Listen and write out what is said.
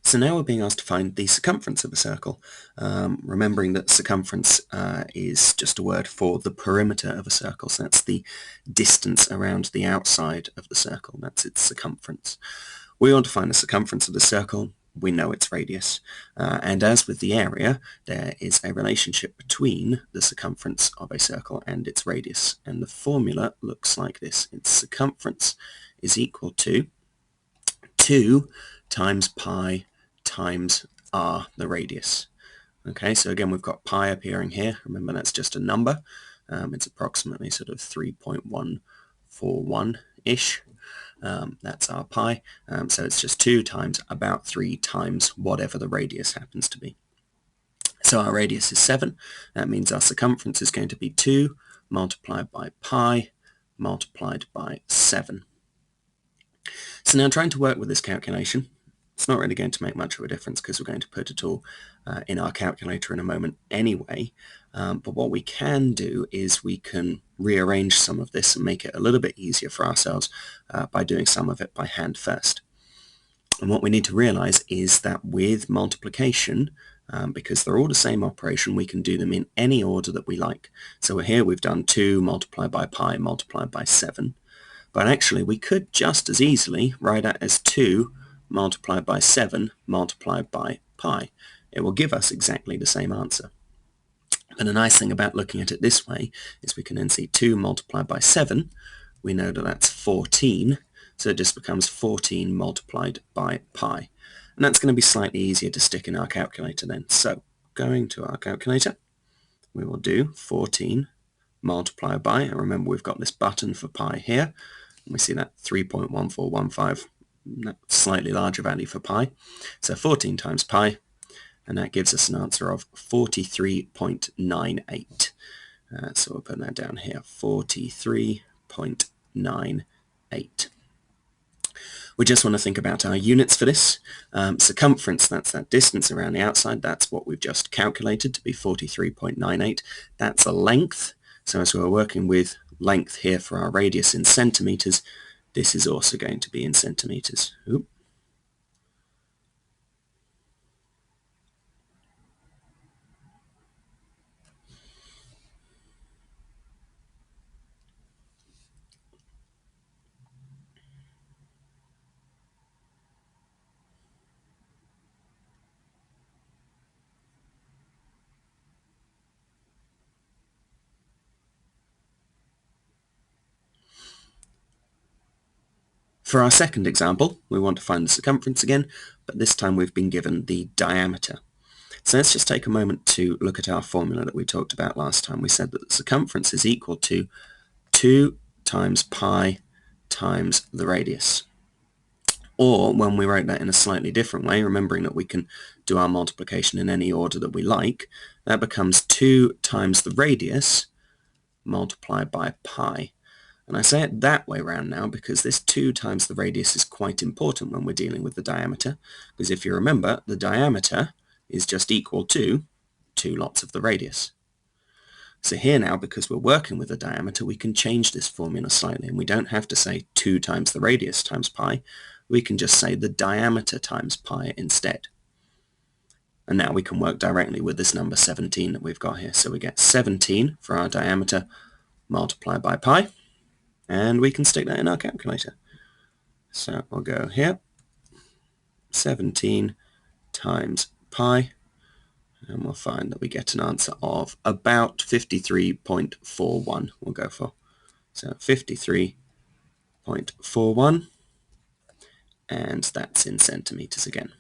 So now we're being asked to find the circumference of a circle, remembering that circumference is just a word for the perimeter of a circle, so that's the distance around the outside of the circle, that's its circumference. We want to find the circumference of the circle, we know its radius, and as with the area, there is a relationship between the circumference of a circle and its radius, and the formula looks like this. Its circumference is equal to 2 times pi times r, the radius. Okay, so again we've got pi appearing here. Remember, that's just a number. It's approximately sort of 3.141-ish. That's our pi. So it's just 2 times about 3 times whatever the radius happens to be. So our radius is 7. That means our circumference is going to be 2 multiplied by pi multiplied by 7. So now trying to work with this calculation, it's not really going to make much of a difference because we're going to put it all in our calculator in a moment anyway. But what we can do is we can rearrange some of this and make it a little bit easier for ourselves by doing some of it by hand first. And what we need to realize is that with multiplication, because they're all the same operation, we can do them in any order that we like. So here we've done 2 multiplied by pi multiplied by 7. But actually we could just as easily write that as 2 multiplied by 7 multiplied by pi. It will give us exactly the same answer. But the nice thing about looking at it this way is we can then see 2 multiplied by 7. We know that that's 14, so it just becomes 14 multiplied by pi. And that's going to be slightly easier to stick in our calculator then. So going to our calculator, we will do 14 multiplied by, and remember we've got this button for pi here, and we see that 3.1415, slightly larger value for pi, so 14 times pi, and that gives us an answer of 43.98. So we'll put that down here, 43.98. We just want to think about our units for this. Circumference, that's that distance around the outside, that's what we've just calculated to be 43.98. That's a length. So as we're working with length here for our radius in centimeters, this is also going to be in centimeters. Oop. For our second example, we want to find the circumference again, but this time we've been given the diameter. So let's just take a moment to look at our formula that we talked about last time. We said that the circumference is equal to 2 times pi times the radius. Or when we wrote that in a slightly different way, remembering that we can do our multiplication in any order that we like, that becomes 2 times the radius multiplied by pi. And I say it that way round now because this 2 times the radius is quite important when we're dealing with the diameter, because if you remember, the diameter is just equal to 2 lots of the radius. So here now, because we're working with the diameter, we can change this formula slightly, and we don't have to say 2 times the radius times pi, we can just say the diameter times pi instead. And now we can work directly with this number 17 that we've got here. So we get 17 for our diameter multiplied by pi, and we can stick that in our calculator. So we'll go here, 17 times pi, and we'll find that we get an answer of about 53.41 we'll go for. So 53.41, and that's in centimeters again.